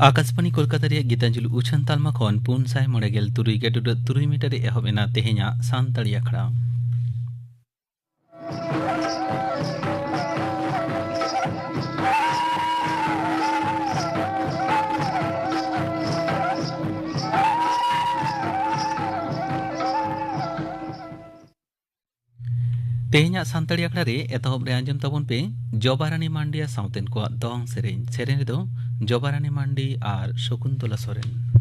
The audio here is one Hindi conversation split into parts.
आकाशवाणी कोलकाता रे गीतांजलि उछन तालमा खन पुन साय मोड़ेगेल तुरुई गेटु तुरुई मीटर एहबेना तेहे냐 सानताड़ी आखड़ा तेहे냐 सानताड़ी आखड़ा रे एतहब रे आंजम तबन पे जबारानी मांडिया साउतेन को दोंग सेरेन दो जबारानी मांडी आर शकुंतला सोरेन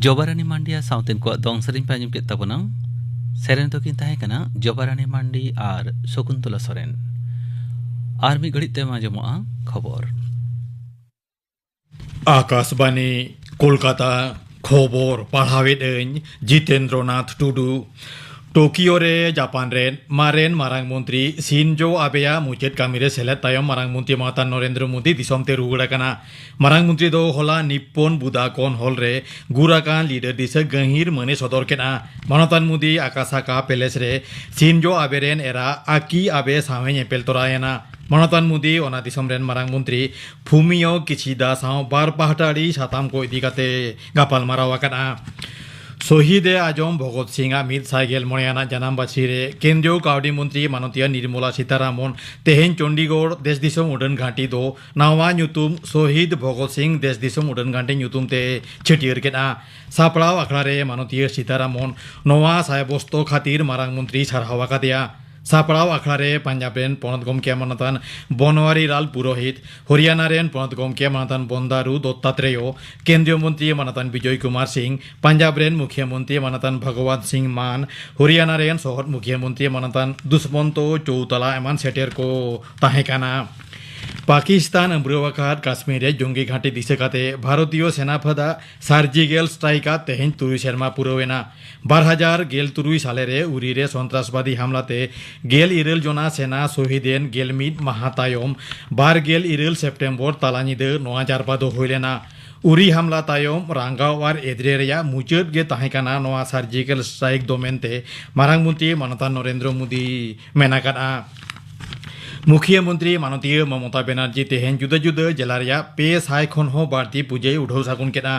जबारानी मांडिया साउतेन को दोंग सेरेन पे आंजम के तबना सेरेन तो किन ताहे कना जबारानी मांडी आर शकुंतला सोरेन आर मी घड़ी ते आंजमोआ खबर आकाशवाणी कोलकाता खबर पढ़ावेद जितेंद्रनाथ टुडू टोकियो रे जापान रेन मारेन मारांग मंत्री शिंजो आबेया मुचेद कामिरे सेलेद तायम मारांग मंत्री माता नरेंद्र मोदी दिसम ते रुगड़ा कना मारांग मंत्री दो होला निप्पन बुदाकन हॉल रे गुराकान लीडर दिसे गहिर मने सदर केना मानतान मोदी आकासाका पैलेस रे शिंजो आबे रेन एरा आकी आबे सामे नेपेल तोरायना मानतान मोदी ओना दिसम रेन मारांग मंत्री फुमियो किचिदा साव बार पाहटाड़ी साताम को इदी काते गापाल मारावा कना शहीदे आजम भगत सिंह मीत साइगेल मोयाना जनाम बाछीरे केंद्रीय कावडी मंत्री मानतिया निर्मला सीतारामन तेहेन चंडीगढ़ देश दिसम उड़न घाटी दो नावा ᱧᱩᱛᱩᱢ शहीद भगत सिंह देश दिसम उड़न घाटी ᱧᱩᱛᱩᱢ ते छटियर केना सापड़ाव अखड़ारे मानतिया सीतारामन नवा सायबस्तो खातिर मारांग मंत्री सारहावा कादिया सापड़ाव अखड़ारे पंजाब रेन पनत गमके मानतान बनवारी लाल पुरोहित हरियाणा रेन पनत गमके मानतान बंदारू दत्तात्रेय केंद्रीय मंत्री मानतान विजय कुमार सिंह पंजाब रेन मुख्यमंत्री मानतान भगवत सिंह मान हरियाणा रेन शहर मुख्यमंत्री मानतान दुष्मंतो चौतला एमान सेटेर को ताहेकाना पाकिस्तान अम्ब्रुवाकात काश्मीर जंगी घाटी दिशेकाते भारतीय सेनाफदा सार्जिकल स्ट्राइका तेहेन तुरुई शर्मा पुरवेना 2013 सालेरे उरीरे सन्त्रासबादी हमलाते गेल इरेल जना सेना शहीदेन गेल मिद महातायम 12 सेप्टेम्बर तालानिदे 2004 होइलेना उरी हमला तायम रांगाव और एद्रेरिया मुचाद गे ताहेकाना नोआ सार्जिकल स्ट्राइक दोमेनते मारांग मंत्री मानतान नरेंद्र मोदी मेनाकाना मुख्यमंत्री मानतीय ममता बनर्जी तेहेन जुदा जुदा जिला पे साय खन हो बारती पुजे उठाव सागुन केना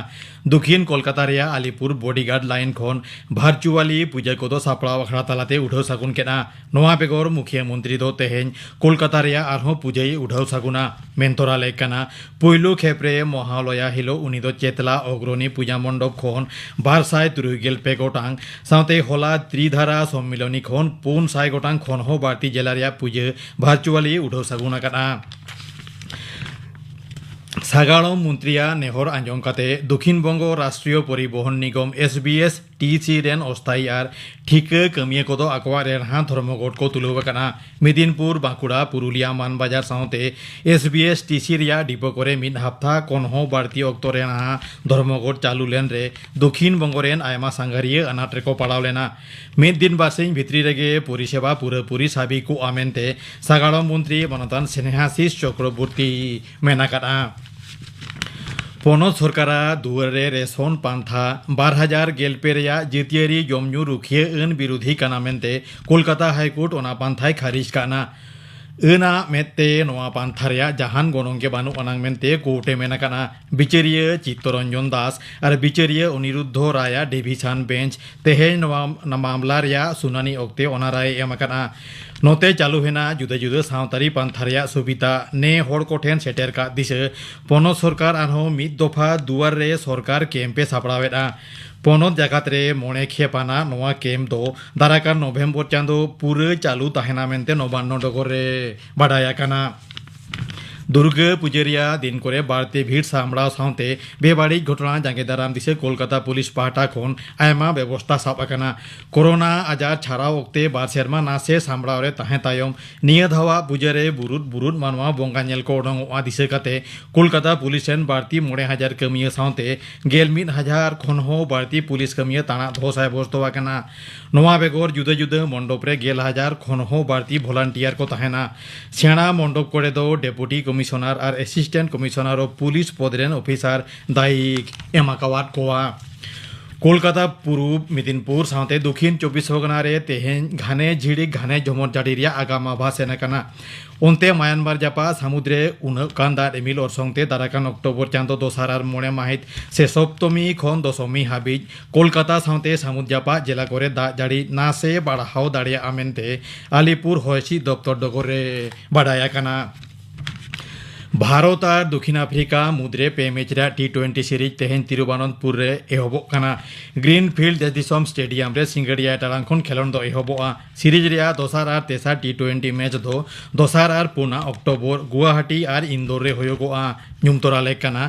दक्षिण कोलकाता रिया आलिपुर बॉडीगार्ड लाइन खन भार्चुअली पुजा को सापड़ाव अखड़ा तालाते उठाव सागुन केना नोआ बेगर मुख्यमंत्री दो तेहेन कोलकाता रिया आरहो पुजे उठाव सागुना मेंतरा लेकाना पुइलु खेप्रे महालया हिलो उनी दो चेतला अग्रणी पूजा मंडप खन 12 पे गोटांग साथे होला त्रिधारा सम्मिलनी खन 5 गोटांग खन हो बारती जिला रिया पुजे भार्चुअली उठाव सागुना काना सागाड़म मंत्रिया नेहर आंजम काते दक्षिण बंग राष्ट्रीय परिवहन निगम SBS TC रेन अस्थायी और ठीक कमिया को आकवा रेहा धर्मघट को तुलुबाकाना मेदिनपुर बांकुड़ा पुरुलिया मानबाजार साथे SBS TC रिया डिपो करे मिद हफ्ता कनहो बारती अक्ट रेहा धर्मघट चालू लेन रे दक्षिण बंग रेन आयमा सांगारिया अनाट रेको पड़ाव लेना मिद दिन बासिंग भित्री रेगे परिसेवा पुरापुरी साबी को आमेनते सागाड़म मंत्री मानतान स्नेहाशीष चक्रवर्ती मेनाकाना पनत सरकारा दुआरे रेशन पांथा 2000 गेलपे जितियारी जमजू रुखिए अन विरोधी काना मेनते कोलकाता हाईकोर्ट ओना पांथाय खारिज काना अना मेते नोआ पांथारिया जहान गनंगे बानु अनांग मेनते कोर्टे मेनाकाना बिचारिया चित्तरंजन दास और बिचारिया अनिरुद्ध राया डिविशन बेंच तेहेन नोआ मामला रिया सुनानी ओक्ते ओना राय एमाकाना नोते चालू हेना जुदा जुदा सावतारी पांथारिया सुबिता ने हर कोठेन सेटेर का दिसे पनत सरकार आरो मिद दफा दुआर रे सरकार कैम्पे सापड़ावेदा पनत जागात रे मने खेपाना नोआ कैम्प दो दाराकार नवेम्बर चांदो पूरे चालू ताहेना मेनते नबान्न डगर रे बाडायाकाना दुर्गा पुजारिया दिन करे बारते भीड़ सामड़ा साथे बेबाड़ी घटना जांगे दाराम दिसे कोलकाता पुलिस पाहटा खन आयमा व्यवस्था साबाकाना कोरोना आजार छाड़ाव ओक्ते बार सेरमा नासे सामड़ा रे ताहे तायम निया धावा पुजारे बुरुद मानवा बंगा नेल को ओडंगआ दिसे काते कोलकाता पुलिस रेन बारती 9000 कमिया साथे 11000 खन हो बारती पुलिस कमिया ताना धोसाय बस्तवाकाना नोआ बेगर जुदा जुदा मंडप रे 11000 खन हो बारती वॉलंटियर को ताहेना सेना मंडप करे दो डेपुटी कमिशनर और असिस्टेंट कमिशनर और पुलिस पदरेन ऑफिसर दायिक एमाकावात कोआ कोलकाता पूर्व मिदिनपुर साथे दक्षिण 24 परगना रे तेहेन घाने झिड़िक घाने जमर जाडिरिया आगामा भासेनाकाना उनते म्यांमार जापा समुद्रे उनकान दाद एमिल अरसंगते दाराकान अक्टोबर चांदो दोसार और मोड़े माहित से सप्तमी खन दशमी हाबिज कोलकाता साथे समुद्र जापा जिला करे दा जाड़ी नासे बाड़ाहाव दाड़िया आमेनते आलिपुर हयसी दफ्तर डगरे बाडायाकाना भारत और दक्षिण आफ्रिका मुद्रे पे मैच T20 सीरीज तेहेन तिरुवनंतपुर रे एहबोकाना ग्रीनफील्ड दिसम स्टेडियम रे सिंगड़िया टारांग खन खेलोन दो एहबोआ सीरीज रिया दोसार और तेसार T20 मैच दो दोसार और पुना अक्टोबर गुवाहाटी और इंदौर रे होयोगोआ ᱧᱩᱢᱛᱚᱨᱟ ᱞᱮᱠᱟᱱᱟ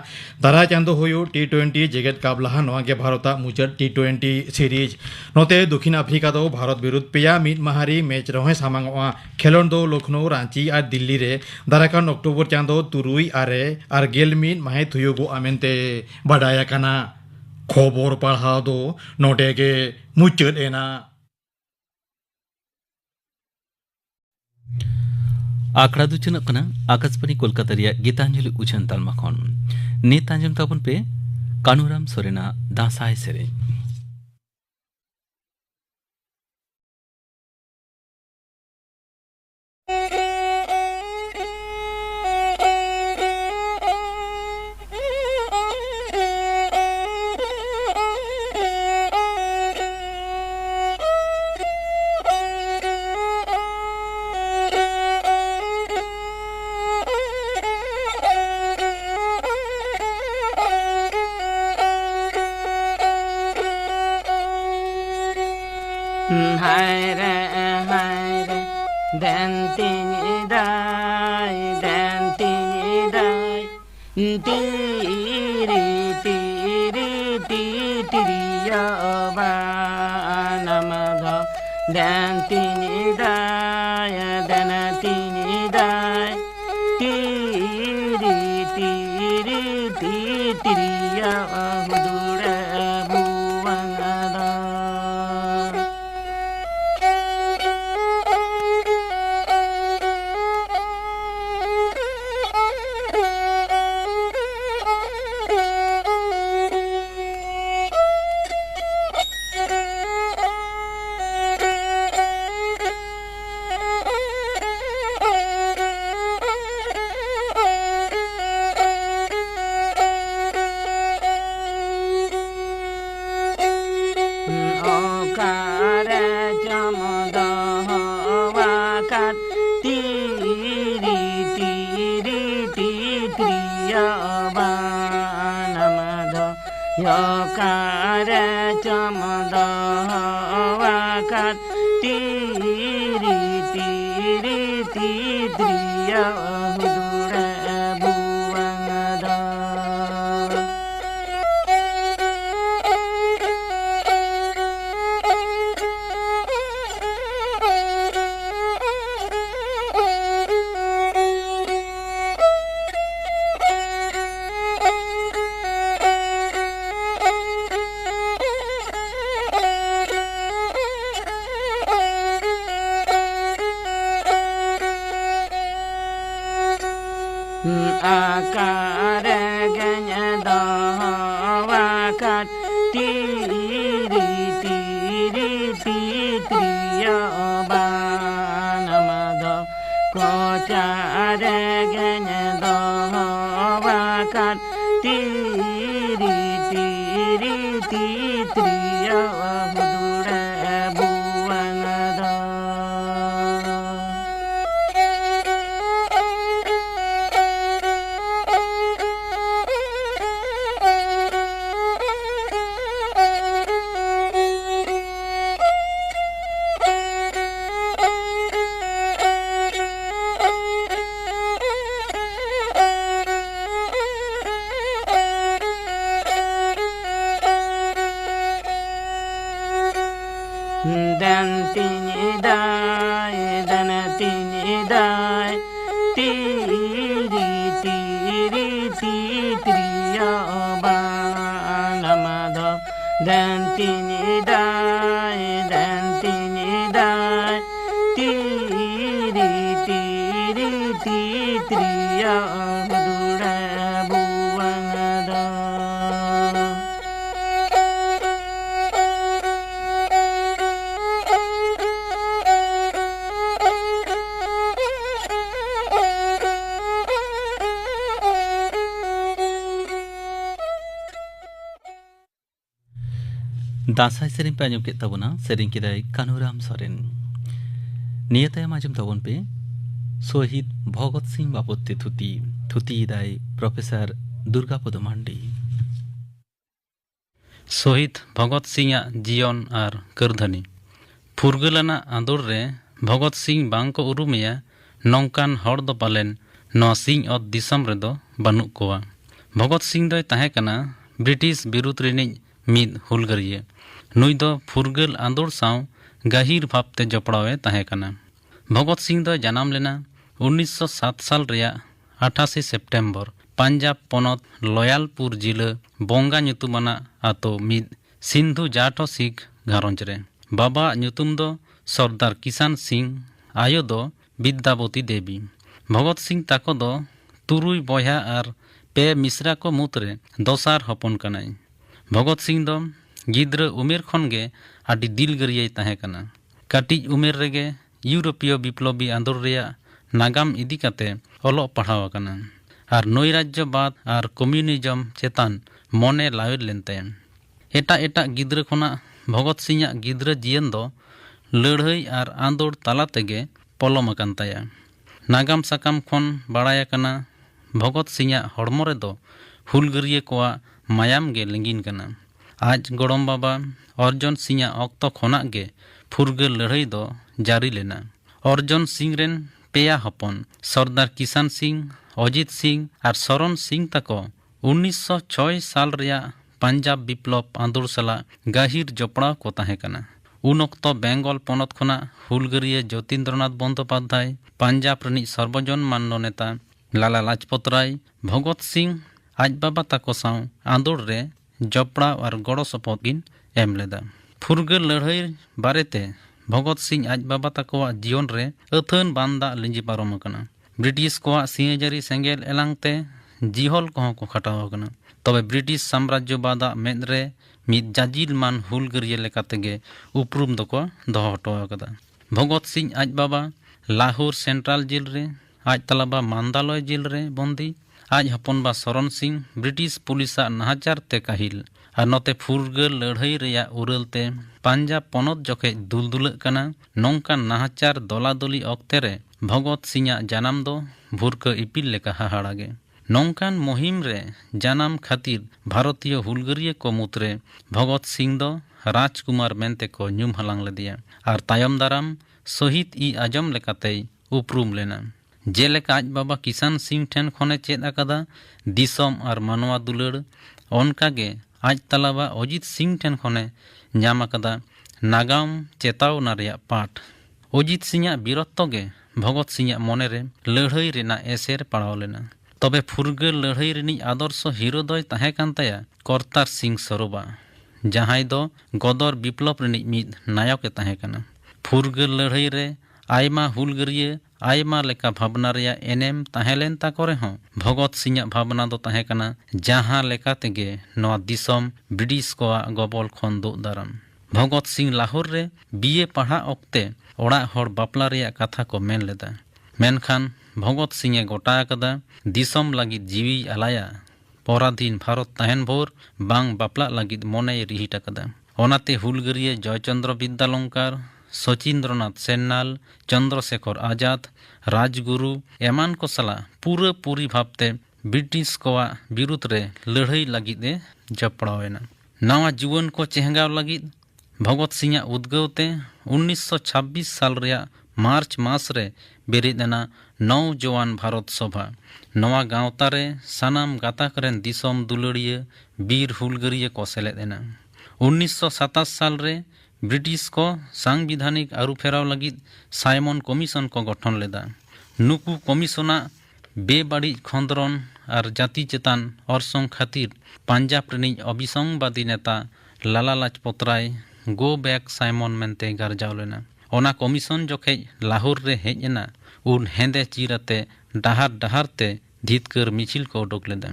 ᱫᱟᱨᱟᱭ ᱪᱟᱸᱫᱳ ᱦᱩᱭᱩᱜ T20 ᱡᱮᱜᱮᱫ ᱠᱟᱯ ᱞᱟᱦᱟ ᱱᱚᱣᱟ ᱜᱮ ᱵᱷᱟᱨᱚᱛᱟᱜ ᱢᱩᱪᱟᱹᱫ T20 ᱥᱤᱨᱤᱡ ᱱᱚᱛᱮ ᱫᱚᱠᱷᱤᱱ ᱟᱯᱷᱨᱤᱠᱟ ᱫᱚ ᱵᱷᱟᱨᱚᱛ ᱵᱤᱨᱩᱫᱽ ᱯᱮᱭᱟ ᱢᱤᱫ ᱢᱟᱦᱟᱨᱤ ᱢᱮᱪ ᱨᱮᱦᱚᱸᱭ ᱥᱟᱢᱟᱝᱚᱜᱼᱟ ᱠᱷᱮᱞᱳᱰ ᱫᱚ ᱞᱚᱠᱷᱱᱳ ᱨᱟᱸᱪᱤ ᱟᱨ ᱫᱤल्ᱞᱤ ᱨᱮ ᱫᱟᱨᱟᱭᱠᱟᱱ ᱚᱠᱴᱳᱵᱚᱨ ᱪᱟᱸᱫᱳ 3 ᱟᱨ 11 ᱢᱟᱹᱦᱤᱛ ᱦᱩᱭᱩᱜᱚᱜᱼᱟ ᱢᱮᱱᱛᱮ ᱵᱟᱰᱟᱭ ᱟᱠᱟᱱᱟ ᱠᱷᱚᱵᱚᱨ ᱯᱟᱲᱦᱟᱣ ᱫᱚ ᱱᱚᱰᱮ ᱜᱮ ᱢᱩᱪᱟᱹᱫ ᱮᱱᱟ। आंकड़ा दो चनक कना आकाशवाणी कोलकाता रिया गीतांजलि उछन तालमा खन नेत आंजम ताबन पे कानुराम सोरेना दासाय सेरे Hai re den tini dai tiri ya ba namada den tini dai tiri ya hudura buwangada Yokare chamada wakat tiri ya hudura buwangada akare ganyada wakat tiri ya ba namada kochare ganyada wakat tiri ya hudura buwangada dan tini dai tiri ya ba namada dan tini dai tiri ya hudura buwangada दासाई Tsering पे आजम के तबना सेरिंग किदाई कानूराम सोरेन नियतय आजम तबन पे शहीद भगत सिंह बापत्ति थुती दाई प्रोफेसर दुर्गापद मांडी शहीद भगत सिंह जीवन और करधनी फुरगलाना आंदोर रे भगत सिंह बांग को उरुमिया नौकान हर दो पालेन नौ सिंह और दिसम रे दो बानुक कोवा भगत सिंह दो ताहे कना ब्रिटिश बिरुद्ध रिनिज मिद हुलगरिये नुई दो फुरगल आंदोर साव गहीर भावते जपड़ावे ताहे कना भगत सिंह दो जनाम लेना 1907 साल रिया 28 सेप्टेम्बर पंजाब पनत लयालपुर जिला बोंगा ᱧᱩᱛᱩᱢᱟᱱᱟ आतो मिद सिंधु जाटो सिख घारंज रे बाबा ᱧᱩᱛᱩᱢ दो सरदार किसान सिंह आयो दो विद्यावती देवी भगत सिंह ताको दो तुरुई बया और पे मिश्रा को मुतरे दोसार हपन कनाई भगत सिंह दो गिद्र उमेर खन गे आदि दिलगरियाई ताहे कना काटिज उमेर रेगे यूरोपीय विप्लबी आंदोलन रेया नागाम इदी काते ओलो पढ़ाव कना और नई राज्यवाद और कम्युनिज्म चेतान मने लावेर लेनते एटा एटा गिद्र खना भगत सिंह गिद्र जीवन दो लड़ाई और आंदोलन ताला तेगे पलम आकान ताया नागाम साकाम खन बाड़ाय कना भगत सिंह हड़मो रे दो हुलगरिये कोआ मायाम गे लेंगिन कना आज गोड़म बाबा अर्जन सिंह ऑक्तो खनाक गे फुरगल लड़ाई दो जारी लेना। अर्जन सिंह रेन पेया हपन सरदार किसान सिंह, अजित सिंह और सरन सिंह तको 1906 साल रिया पंजाब विप्लव आंदोलन सला गाहिर जपड़ा को ताहे कना। उन ऑक्तो बेंगल पनत खना हुलगरिया ज्योतिन्द्रनाथ बंदोपाध्याय, पंजाब रनी सर्वजन मान्य नेता लाला लाजपत राय, भगत सिंह आज बाबा तको साव आंदोलन रे जपड़ा और गड़ो सपोर्ट किन एम लेदा। फुरगल लड़ाई बारेते भगत सिंह आज बाबा तकोवा जीवन रे अथन बांदा लिंजी पारम कना। ब्रिटिश को सिंहजारी सेंगेल एलांगते जीहल कहों को खटाव कना। तबे ब्रिटिश साम्राज्यवाद मेद रे मिद जाजिल मान हुलगरिया लेकातेगे उपरुम दको दोहो हटो कदा। भगत सिंह आज बाबा लाहौर सेंट्रल जेल रे, आज तलाबा मांदालय जेल रे बंदी, आज हपनबा सरन सिंह ब्रिटिश पुलिसा नाहाचार ते काहिल और नोते फुरगल लड़ाई रेया उरलते पंजाब पनत जखे दुलदुल कना। नौका नाहाचार दलादली अक्ते रे भगत सिंह जानाम दो भुरक इपिल लेका हाहाड़ागे। नौकान मुहिम रे जानाम खातिर भारतीय हुलगरिया को मुतरे भगत सिंह दो राजकुमार मेनते को ᱧᱩᱢ हलांग लेदिया और तायम दाराम शहीद ई आजम लेकाते उपरुम लेना। जेलेका आज बाबा किसान सिंह ठेन खने चेद आकादा दिसम और मानवा दुलड़, ओनकागे आज तलाबा अजित सिंह ठेन खने ᱧᱟᱢ आकादा नागाम चेतावना रेया पाठ। अजित सिंह बीरत्व गे भगत सिंह मने रे लड़ाई रेना एसेर पड़ाव लेना। तबे फुरगल लड़ाई रेनी आदर्श हिरो दय ताहे कान ताया करतार सिंह सरोबा, जहां दो गदर विप्लव रेनी मिद नायक ताहे काना। फुरगल लड़ाई रे आयमा हुलगरिया आयमा लेका भावना रेया एनेम ताहेलेन ताकोरे हों भगत सिंह भावना दो ताहे काना जहां लेका तेगे नवा दिसम ब्रिटिश को गबल खन दो दाराम। भगत सिंह लाहौर रे बीए पढ़ा ओक्ते ओड़ा हर बापला रेया कथा को मेन लेदा। मेनखान भगत सिंह गोटा कदा दिसम लागिद जीवी आलाया पराधीन भारत ताहेन भोर बांग बापला लागिद मने रिहिट कदा। ओनाते हुलगरिया जयचंद्र विद्यालंकार, सचिंद्रनाथ सेन्नाल, चंद्रशेखर आजाद, राजगुरु एमान को सला पूरा पूरी भावते ब्रिटिश को विरुद्ध रे लड़ाई लगिदे जपड़ावेना। नवा जीवन को चेहगाव लगिद भगत सिंह उद्गवते 1926 साल रिया मार्च मास रे बेरिदेना नौजवान भारत सभा। नवा गांवता रे सानाम गाताक रेन दिसम दुलड़िया बीर हुलगरिया को सेलेदेना। 1927 साल रे ब्रिटिश को सांविधानिक आरु फेराव लगिद साइमन कमीशन को गठन लेदा। नुकु कमीशना बेबाड़ी खंदरन और जाति चेतान अरसंग खातिर पंजाब रेनी अभिसंगवादी नेता Lala Lajpat Rai go back Simon मेनते गारजाव लेना। ओना कमीशन जोखे लाहौर रे हेज एना उन हेंदे चीराते डहार डहार ते धीतकर मिचिल को उडोक लेदा।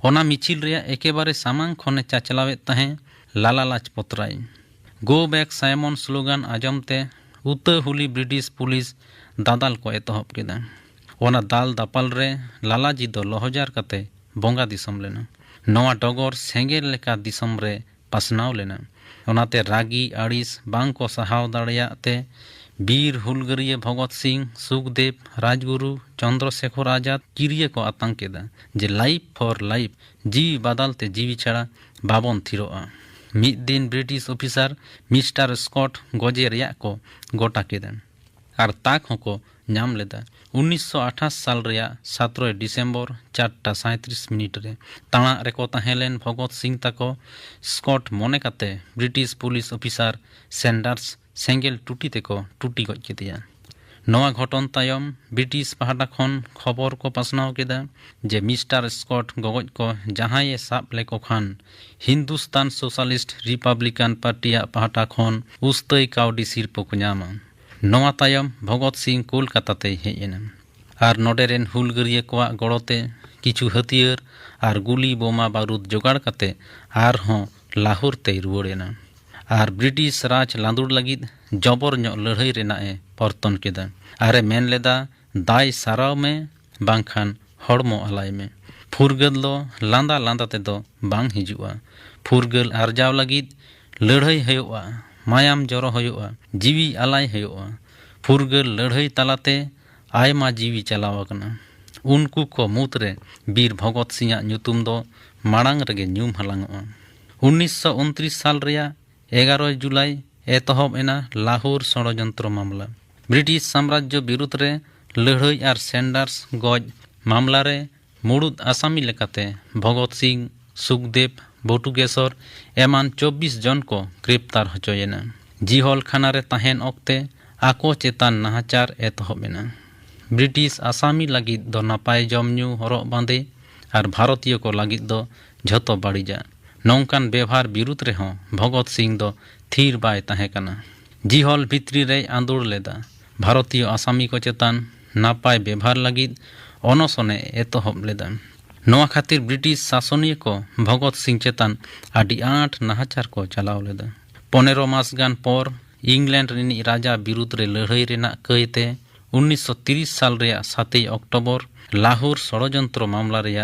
ओना मिचिल रेया एकेबारे सामांग खने चाचलावे ताहे Lala Lajpat Rai. Go back Simon slogan आजमते उतर हुली ब्रिटिश पुलिस दादाल को एतहब केदा। ओना दाल दापाल रे लालाजी दो लहजार कते बोंगा दिसम लेना। नवा डगर सेंगेल लेका दिसम रे पासनाव लेना। ओनाते रागी आड़िस बांग को सहाव दाड़ियाते बीर हुलगरिया भगत सिंह, सुखदेव, राजगुरु, चंद्रशेखर आजाद किरिया को आतंक केदा जे लाइफ फॉर लाइफ जीवी बादालते जीवी छाड़ा बाबन थिरोआ। मिद दिन ब्रिटिश ऑफिसर मिस्टर स्कॉट गजे रिया को गोटा केदा और ताक होको नाम लेदा। 1928 साल रिया 17 डिसेम्बर 4:37 रे ताणा रेको ताहेलेन भगत सिंह ताको स्कॉट मने काते British police officer Sanders Sengel टूटी तेको टूटी गज केदिया। नवा घटन तायम ब्रिटिश पहाटा खन खबर को पासनाव केदा जे मिस्टर स्कॉट गगज को जहां ये साप लेको खान हिंदुस्तान सोशलिस्ट रिपब्लिकन पार्टी पहाटा खन उस्तई काउडी सिरपो को नामा। नवा तायम भगत सिंह कोलकाता ते हेज एना और नोडेरेन हुलगरिया को गड़ोते किछु हथियार और गुली बोमा बारूद जोगाड़ काते आर हों लाहौर ते रुवाड़ेना और ब्रिटिश राज लांदुड़ लगिद जबर ᱧᱚᱜ लड़ाई रेना ए परतन केदा। आरे मेन लेदा दाय साराव में बांखान हड़मो आलाय में। फुरगल दो लांदा लांदा ते दो बांग हिजुआ। फुरगल आरजाव लगिद लड़ाई हयोआ, मायाम जरो हयोआ, जीवी आलाय हयोआ। फुरगल लड़ाई तालाते आयमा जीवी चलाव कना। उनको को मुतरे बीर भगत सिंह ᱧᱩᱛᱩᱢ दो माड़ांग रगे ᱧᱩᱢ हलांगोआ। 1929 साल रेया 11 जुलाई एतहब एना लाहौर षड़यंत्र मामला ब्रिटिश साम्राज्य विरुद्ध रे लड़ाई और सैंडर्स गज मामला रे मुड़ुद आसामी लेकाते भगत सिंह सुखदेव बटुकेश्वर एमान 24 जन को ग्रेप्तार होचोयेना जिहल खाना रे तहन ओक्ते आको चेतान नाहाचार एतहबेना ब्रिटिश आसामी लगिद दो नापाय जमन्यू हरक बांदे और भारतीय को लगिद दो झतो बाड़ीजा नौकान व्यवहार विरुद्ध रे भगत सिंह दो थीर बाय तहेकना जिहल भित्री रे आंदोड़ लेदा भारतीय आसामी को चेतान नापाय व्यवहार लगिद अनशने एतहब लेदा नोआ खातिर ब्रिटिश शासनीय को भगत सिंह चेतान आदि आठ नाहाचार को चलाव लेदा 15 मास गान पर इंग्लैंड रिनी राजा विरुद्ध रे लड़ाई रेना कयते 1930 साल रे 7 अक्टोबर लाहौर षड़यंत्र मामला रे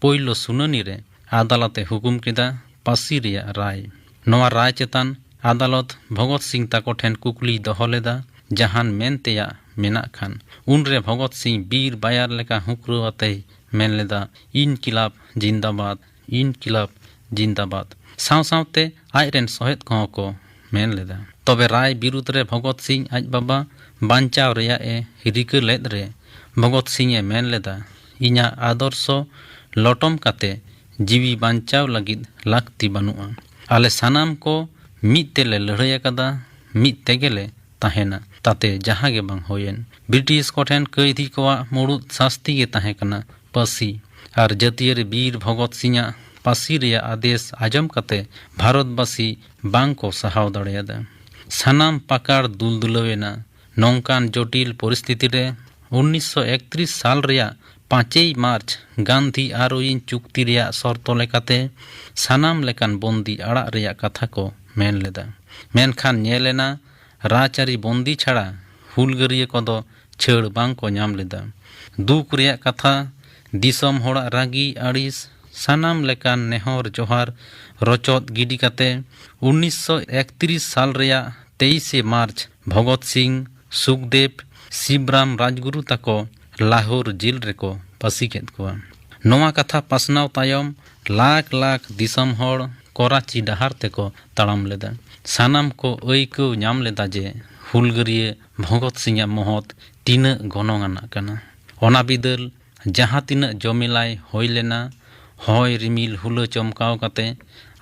पोइलो सुनानी रे आदालते हुकुम केदा पासी रे राय नोआ राय चेतान आदालत भगत सिंह ताको ठेन कुकली दहो लेदा जहान मेनतेया मेना खान उनरे भगत सिंह बीर बायार लेका हुक्रो आते मेन लेदा इनकिलाब जिंदाबाद साव सावते आयरेन सहेद को मेन लेदा तबे राय विरुद्ध रे भगत सिंह आज बाबा बांचाव रेया ए रिका लेद रे भगत सिंह ए मेन लेदा इना आदर्श लटम काते जीवी बांचाव लगिद लाक्ति बनुआ आले सानाम को मिद तेले लड़ाई अकादा मिद तेगेले तहेना ताते जहाँ गे बांग होयेन ब्रिटिश कोठेन कैदी कोवा मुड़ुद शास्ति गे तहेकना पासी और जातीय वीर भगत सिंह पासी रे आदेश आजम काते भारतवासी बांग को सहाव दाड़ेयादा सानाम पाकार दुलदुलवेना नौकान जटिल परिस्थिति रे 1931 साल रे 5 मार्च गांधी आरोइन चुक्ति रे शर्त लेकाते सानाम लेकान बंदी आड़ा रे कथा को मेन लेदा मेनखान नेलेना राजचारी बंदी छाड़ा हुलगरिया को छेड़ बांग को नाम लेदा दुख रे कथा दिसम होड़ा रागी आड़िस सानाम लेकान नेहर जोहार रचत गिडी काते 1931 साल रे 23 मार्च भगत सिंह सुखदेव शिवराम राजगुरु ताको लाहौर जेल रेको पासी केद कोआ नोआ कथा पासनाव तायम लाख लाख दिसम होड़ कराची डहार तेको ताड़ाम लेदा सानाम को ऐको नाम लेदा जे हुलगरिया भगत सिंह महत तीना गनंगाना कना ओना बिदल जहाँ तीना जमिलाई होय लेना होय रिमिल हुला चमकाव काते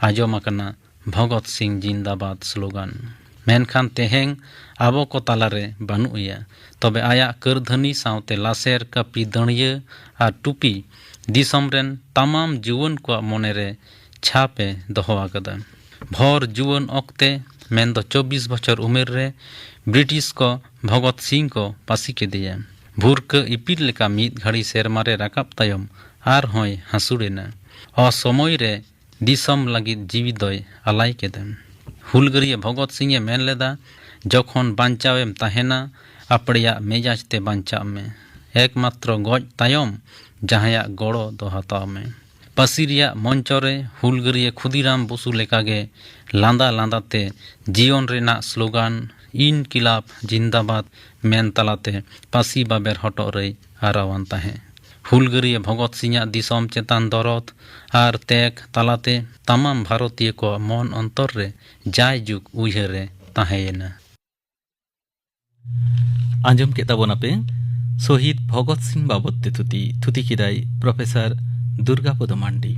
आजमाकना भगत सिंह जिंदाबाद स्लोगान मेनखान तेहें आबो को तालारे बानुया तबे आया करधनी सावते लासेर कापी दणिया और टुपी दिसम रेन तमाम जुवन को मने रे छापे दहो आकदा भर जुवन ओक्ते मेन दो 24 बछर उमेर रे ब्रिटिश को भगत सिंह को पासी के दिया भूरक इपिल लेका मीद घड़ी सेरमारे राकाब तायम आर होय हासुड़ेना असमय रे दिसम लगिद जीवी दय आलाय केदेम हुलगरिया भगत सिंह मेन लेदा जखन बांचावेम ताहेना आपड़िया मेजाजते बांचा में एकमात्र गज तायम जहाया गड़ो दो हताव में पासिरिया मंचरे हुलगरिया खुदीराम बसु लेकागे लांदा लांदाते जीवन रेना स्लोगान इनकिलाब जिंदाबाद मेन तलाते पासी बाबेर हटो रे आरावान ताहे हुलगरिया भगत सिंह दिसम चेतान दरद और तेग तलाते तमाम भारतीय को मन अंतर रे जाय जुग उयहरे ताहेना आंजम के ताबोना पे शहीद भगत सिंह बाबते थुती किदाई प्रोफेसर दुर्गापद मांडी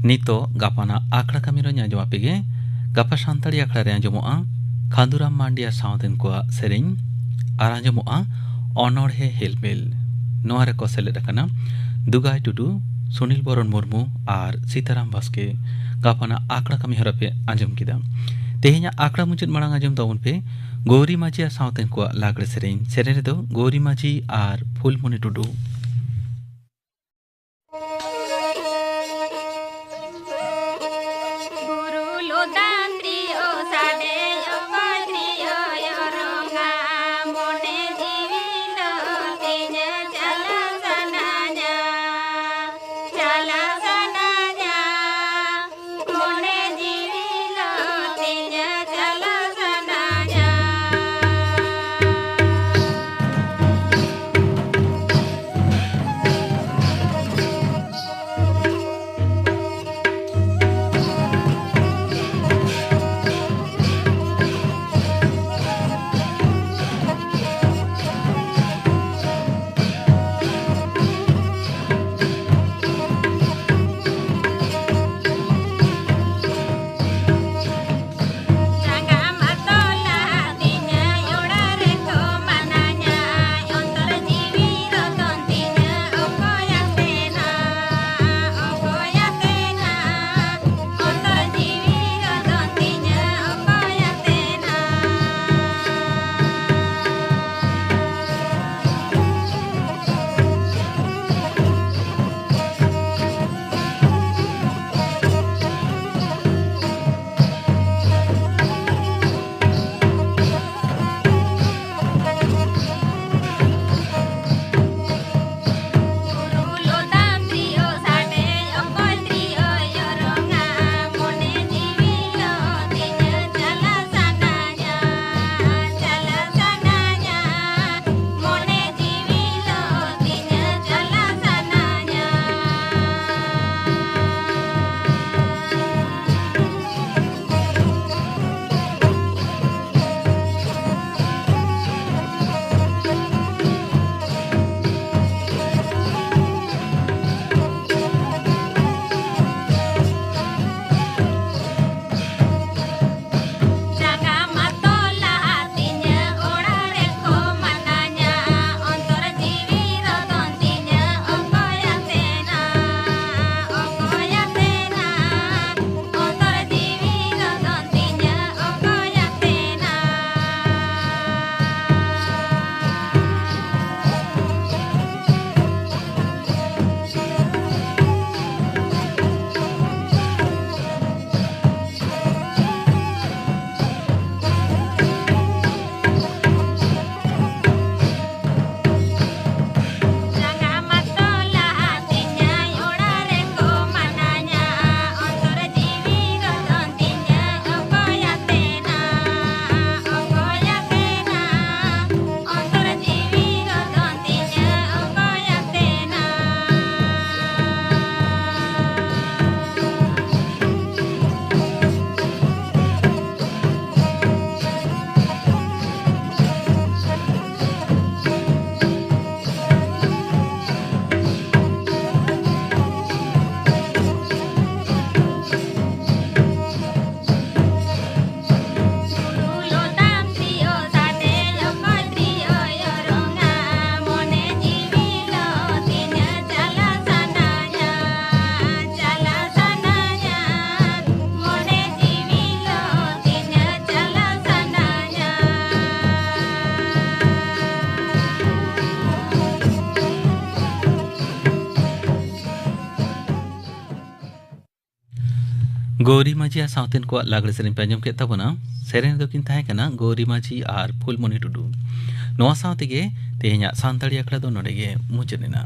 नितो गापाना आखड़ा कामिरो आंजमा पेगे गापा सानताड़ी आखड़ा रे आंजमोआ खांदुराम मांडिया सावतेन को सेरेñ आर आंजमोआ अनड़हे हेलमेल नोआ रे को सेलेद आकना दुगाई टुडू सुनील बरन मुर्मू और सीताराम बास्के गापाना आखड़ा कामी हरा पे आंजम किदा तेहेña आखड़ा मुचाद मांग आंजम ताबोन पे गौरी माझी सावतेन को लागड़े सेरेñ दो गौरी माझी और फुलमणि टुडू गौरी माझी आ सावतेन को लागड़े सेरेन पे आंजम के तबना सेरेन दो किन ताहे कना गौरी माझी आर फुलमणि टुडू नोआ सावते गे तेहेኛ सानताड़ी आखड़ा दो नोडे गे मुचेना